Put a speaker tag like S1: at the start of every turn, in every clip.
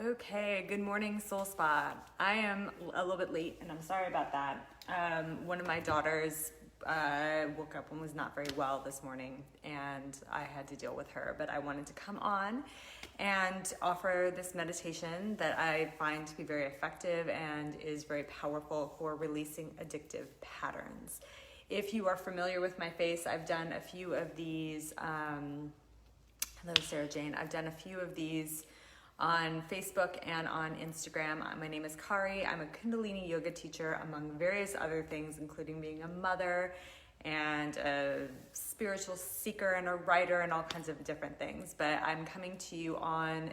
S1: Okay, good morning, Soul Spa. I am a little bit late and I'm sorry about that. One of my daughters woke up and was not very well this morning and I had to deal with her, but I wanted to come on and offer this meditation that I find to be very effective and is very powerful for releasing addictive patterns. If you are familiar with my face, I've done a few of these. Hello, Sarah Jane. I've done a few of these on Facebook and on Instagram. My name is Kari. I'm a Kundalini yoga teacher, among various other things, including being a mother and a spiritual seeker and a writer and all kinds of different things. But I'm coming to you on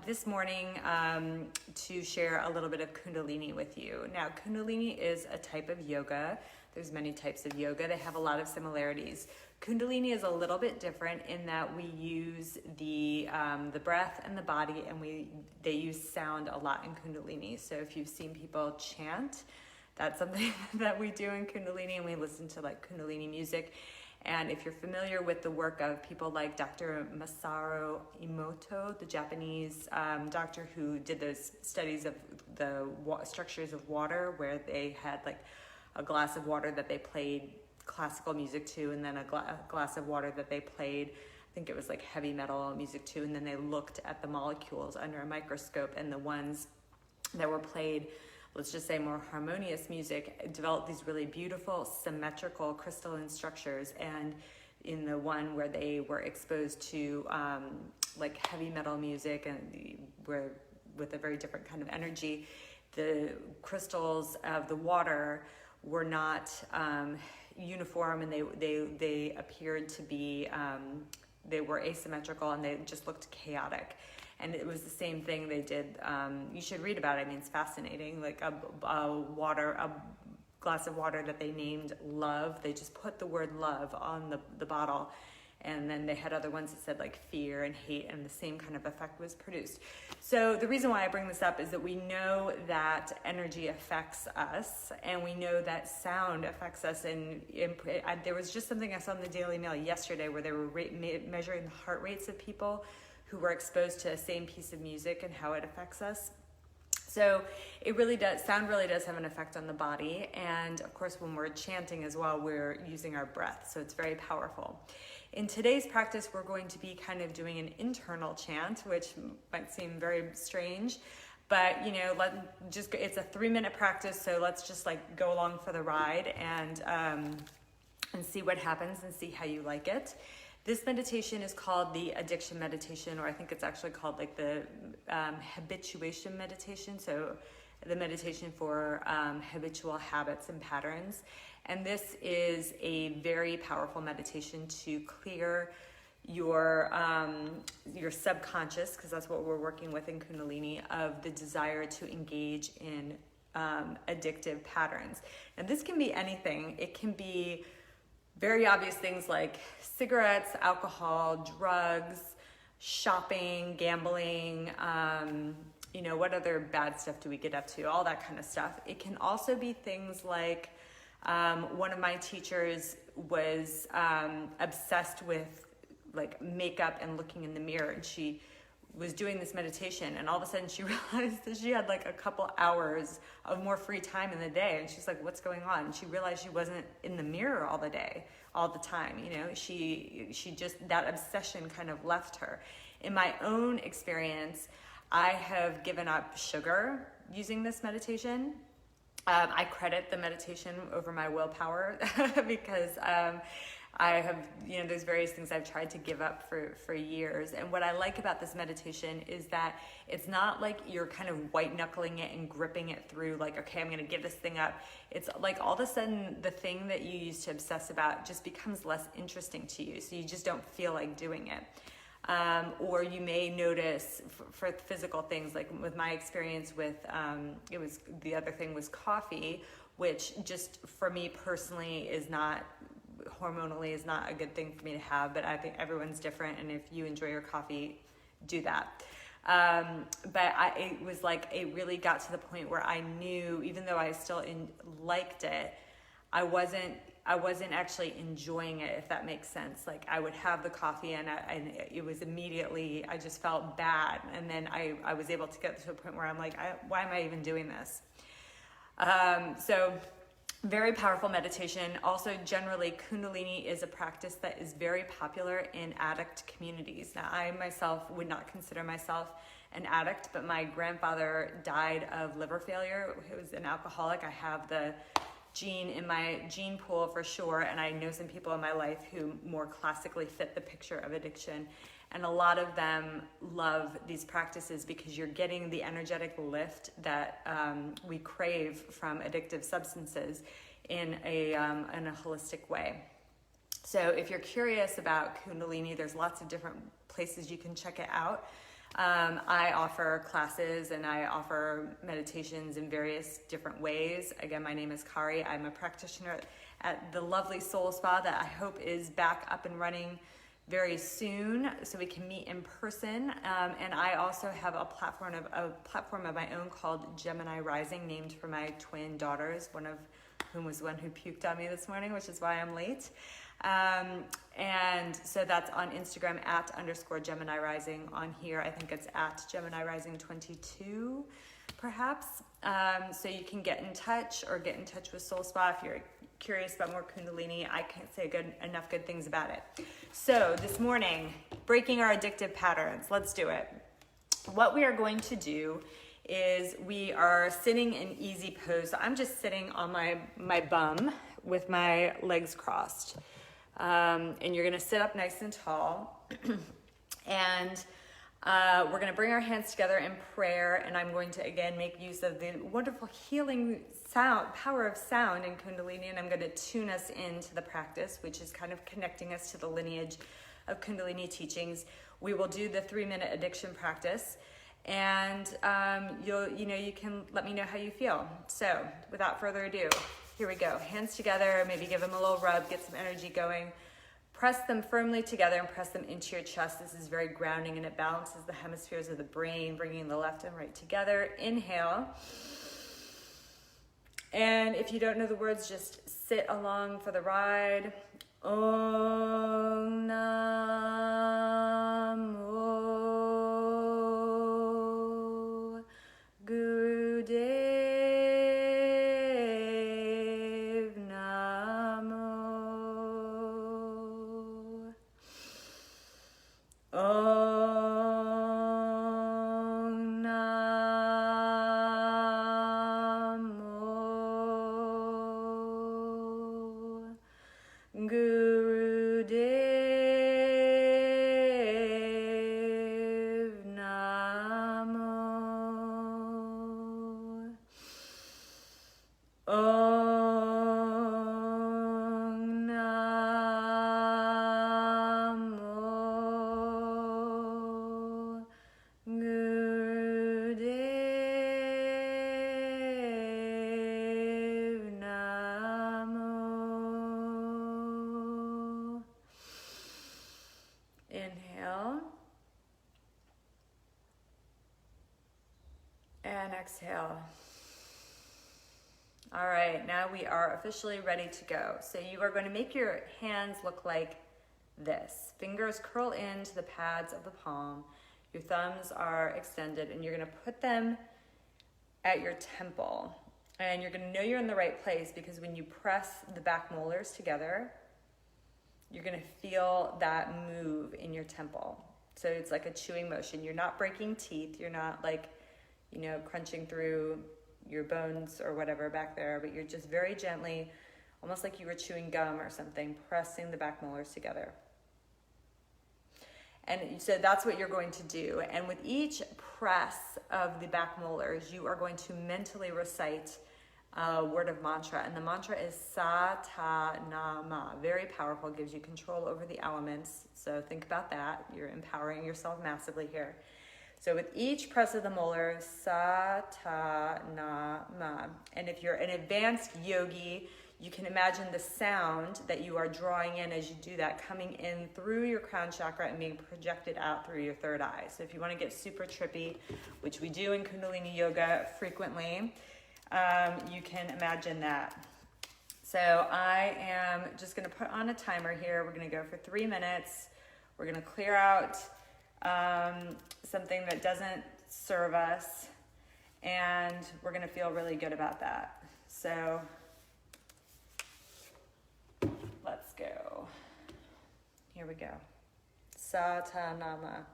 S1: this morning to share a little bit of Kundalini with you. Now, Kundalini is a type of yoga. There's many types of yoga. They have a lot of similarities. Kundalini is a little bit different in that we use the breath and the body, and they use sound a lot in Kundalini. So if you've seen people chant, that's something that we do in Kundalini, and we listen to like Kundalini music. And if you're familiar with the work of people like Dr. Masaru Emoto, the Japanese doctor who did those studies of the structures of water, where they had like a glass of water that they played classical music to, and then a glass of water that they played, I think it was like heavy metal music to, and then they looked at the molecules under a microscope, and the ones that were played, let's just say more harmonious music, developed these really beautiful symmetrical crystalline structures. And in the one where they were exposed to like heavy metal music and where with a very different kind of energy, the crystals of the water were not uniform, and they appeared to be they were asymmetrical, and they just looked chaotic. And it was the same thing they did. You should read about it. I mean, it's fascinating. Like a glass of water that they named love. They just put the word love on the bottle. And then they had other ones that said like fear and hate, and the same kind of effect was produced. So the reason why I bring this up is that we know that energy affects us, and we know that sound affects us. And there was just something I saw in the Daily Mail yesterday where they were measuring the heart rates of people who were exposed to the same piece of music and how it affects us. So it really does, sound really does have an effect on the body. And of course, when we're chanting as well, we're using our breath. So it's very powerful. In today's practice, we're going to be kind of doing an internal chant, which might seem very strange, but it's a 3-minute practice. So let's just like go along for the ride and see what happens and see how you like it. This meditation is called the addiction meditation, or I think it's actually called like the habituation meditation. So the meditation for habitual habits and patterns. And this is a very powerful meditation to clear your subconscious, because that's what we're working with in Kundalini, of the desire to engage in addictive patterns. And this can be anything. It can be very obvious things like cigarettes, alcohol, drugs, shopping, gambling, what other bad stuff do we get up to? All that kind of stuff. It can also be things like one of my teachers was obsessed with like makeup and looking in the mirror, and she was doing this meditation, and all of a sudden she realized that she had like a couple hours of more free time in the day, and she's like, what's going on? And she realized she wasn't in the mirror all the time. She just, that obsession kind of left her. In my own experience, I have given up sugar using this meditation. I credit the meditation over my willpower because I have, there's various things I've tried to give up for years. And what I like about this meditation is that it's not like you're kind of white knuckling it and gripping it through like, okay, I'm going to give this thing up. It's like all of a sudden the thing that you used to obsess about just becomes less interesting to you. So you just don't feel like doing it. Or you may notice for physical things, like with my experience with, the other thing was coffee, which just for me personally hormonally is not a good thing for me to have, but I think everyone's different. And if you enjoy your coffee, do that. But it was like, it really got to the point where I knew, even though I still liked it, I wasn't wasn't actually enjoying it, if that makes sense. Like I would have the coffee and it was immediately, I just felt bad. And then I was able to get to a point where I'm like, why am I even doing this? So very powerful meditation. Also, generally, Kundalini is a practice that is very popular in addict communities. Now, I myself would not consider myself an addict, but my grandfather died of liver failure. He was an alcoholic. I have the gene in my gene pool for sure, and I know some people in my life who more classically fit the picture of addiction. And a lot of them love these practices because you're getting the energetic lift that we crave from addictive substances in a holistic way. So if you're curious about Kundalini, there's lots of different places you can check it out. I offer classes and I offer meditations in various different ways. Again, my name is Kari. I'm a practitioner at the lovely Soul Spa that I hope is back up and running very soon, so we can meet in person. And I also have a platform of my own called Gemini Rising, named for my twin daughters, one of whom was the one who puked on me this morning, which is why I'm late. And so that's on Instagram @_Gemini Rising. On here, I think it's @Gemini Rising 22, perhaps. So you can get in touch with Soul Spa if you're curious about more Kundalini. I can't say enough good things about it. So this morning, breaking our addictive patterns. Let's do it. What we are going to do is we are sitting in easy pose. So I'm just sitting on my bum with my legs crossed. And you're going to sit up nice and tall. And we're going to bring our hands together in prayer, and I'm going to again make use of the wonderful healing power of sound in Kundalini, and I'm going to tune us into the practice, which is kind of connecting us to the lineage of Kundalini teachings. We will do the 3-minute addiction practice, and you can let me know how you feel. So without further ado, here we go. Hands together, maybe give them a little rub, get some energy going. Press them firmly together and press them into your chest. This is very grounding, and it balances the hemispheres of the brain, bringing the left and right together. Inhale. And if you don't know the words, just sit along for the ride. Om Namo Gurudev Namo. Om Namo Gurudev Namo. Om Namo Gurudev Namo. Inhale and exhale. All right, now we are officially ready to go. So you are going to make your hands look like this. Fingers curl into the pads of the palm. Your thumbs are extended, and you're going to put them at your temple. And you're going to know you're in the right place because when you press the back molars together, you're going to feel that move in your temple. So it's like a chewing motion. You're not breaking teeth. You're not like, crunching through your bones or whatever back there, but you're just very gently, almost like you were chewing gum or something, pressing the back molars together. And so that's what you're going to do. And with each press of the back molars, you are going to mentally recite a word of mantra. And the mantra is Sa Ta Na Ma. Very powerful, gives you control over the elements. So think about that. You're empowering yourself massively here. So with each press of the molars, Sa Ta Na Ma. And if you're an advanced yogi, you can imagine the sound that you are drawing in as you do that coming in through your crown chakra and being projected out through your third eye. So if you want to get super trippy, which we do in Kundalini Yoga frequently, you can imagine that. So I am just gonna put on a timer here. We're gonna go for 3 minutes. We're gonna clear out something that doesn't serve us, and we're gonna feel really good about that. So let's go. Here we go. Satanama.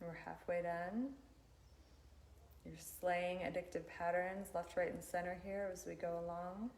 S1: We're halfway done. You're slaying addictive patterns left, right, and center here as we go along.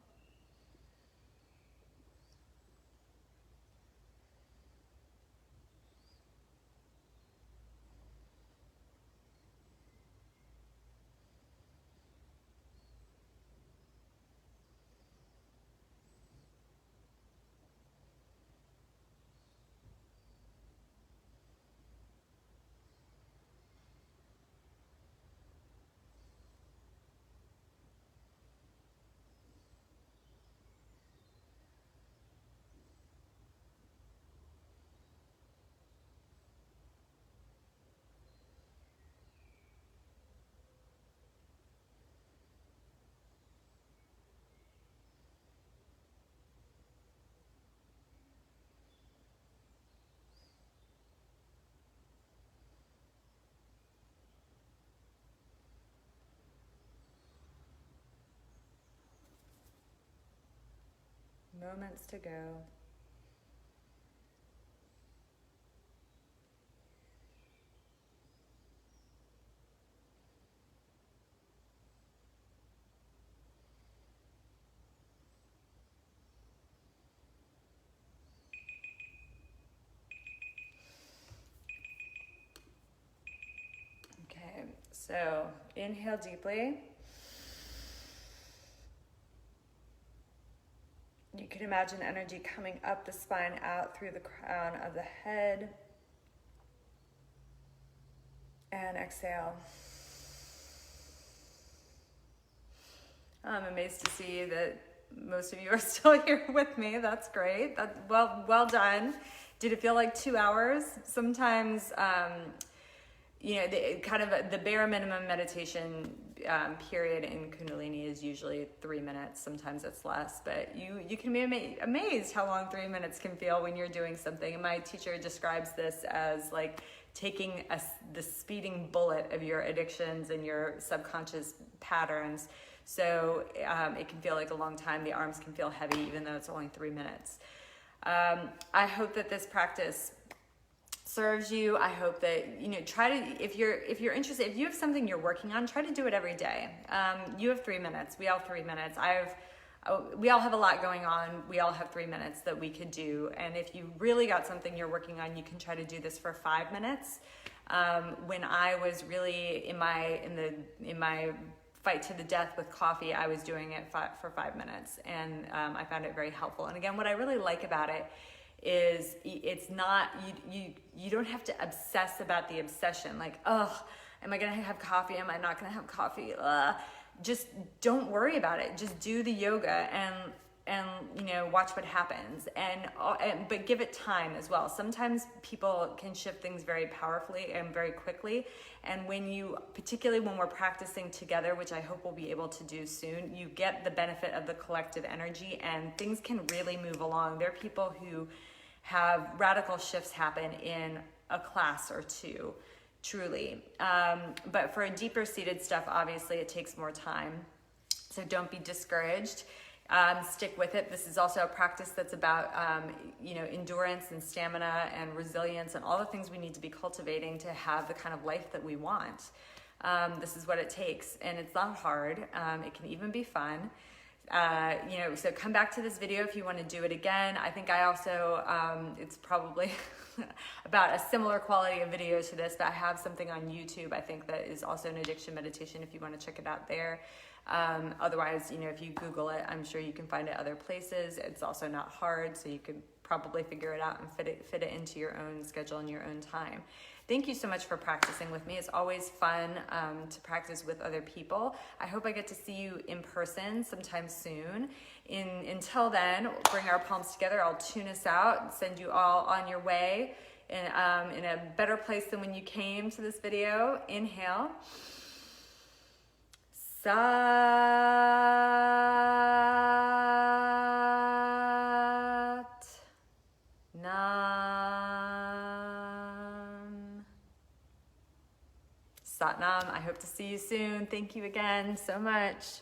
S1: Moments to go. Okay, so inhale deeply. You can imagine energy coming up the spine, out through the crown of the head. And exhale. I'm amazed to see that most of you are still here with me. That's great. Well done. Did it feel like 2 hours? Sometimes, the bare minimum meditation period in Kundalini is usually 3 minutes. Sometimes it's less, but you can be amazed how long 3 minutes can feel when you're doing something. And my teacher describes this as like taking the speeding bullet of your addictions and your subconscious patterns. So it can feel like a long time. The arms can feel heavy, even though it's only 3 minutes. I hope that this practice serves you. I hope that, try to, if you're interested, if you have something you're working on, try to do it every day. You have 3 minutes. We all have 3 minutes. We all have a lot going on. We all have 3 minutes that we could do. And if you really got something you're working on, you can try to do this for 5 minutes. When I was really in my fight to the death with coffee, I was doing it for 5 minutes, and I found it very helpful. And again, what I really like about it is it's not, you don't have to obsess about the obsession, like, oh, am I gonna have coffee? Am I not gonna have coffee? just don't worry about it. Just do the yoga and you know, watch what happens, but give it time as well. Sometimes people can shift things very powerfully and very quickly, and particularly when we're practicing together, which I hope we'll be able to do soon, you get the benefit of the collective energy and things can really move along. There are people who have radical shifts happen in a class or two, truly. But for a deeper seated stuff, obviously it takes more time. So don't be discouraged. Stick with it. This is also a practice that's about, you know, endurance and stamina and resilience and all the things we need to be cultivating to have the kind of life that we want. This is what it takes, and it's not hard. It can even be fun. You know, so come back to this video if you want to do it again. I think I also, it's probably about a similar quality of video to this, but I have something on YouTube, I think, that is also an addiction meditation if you want to check it out there. Otherwise, you know, if you Google it, I'm sure you can find it other places. It's also not hard, so you could probably figure it out and fit it into your own schedule and your own time. Thank you so much for practicing with me. It's always fun to practice with other people. I hope I get to see you in person sometime soon. Until then, bring our palms together. I'll tune us out and send you all on your way in a better place than when you came to this video. Inhale. Sat Nam. Sat Nam. I hope to see you soon. Thank you again so much.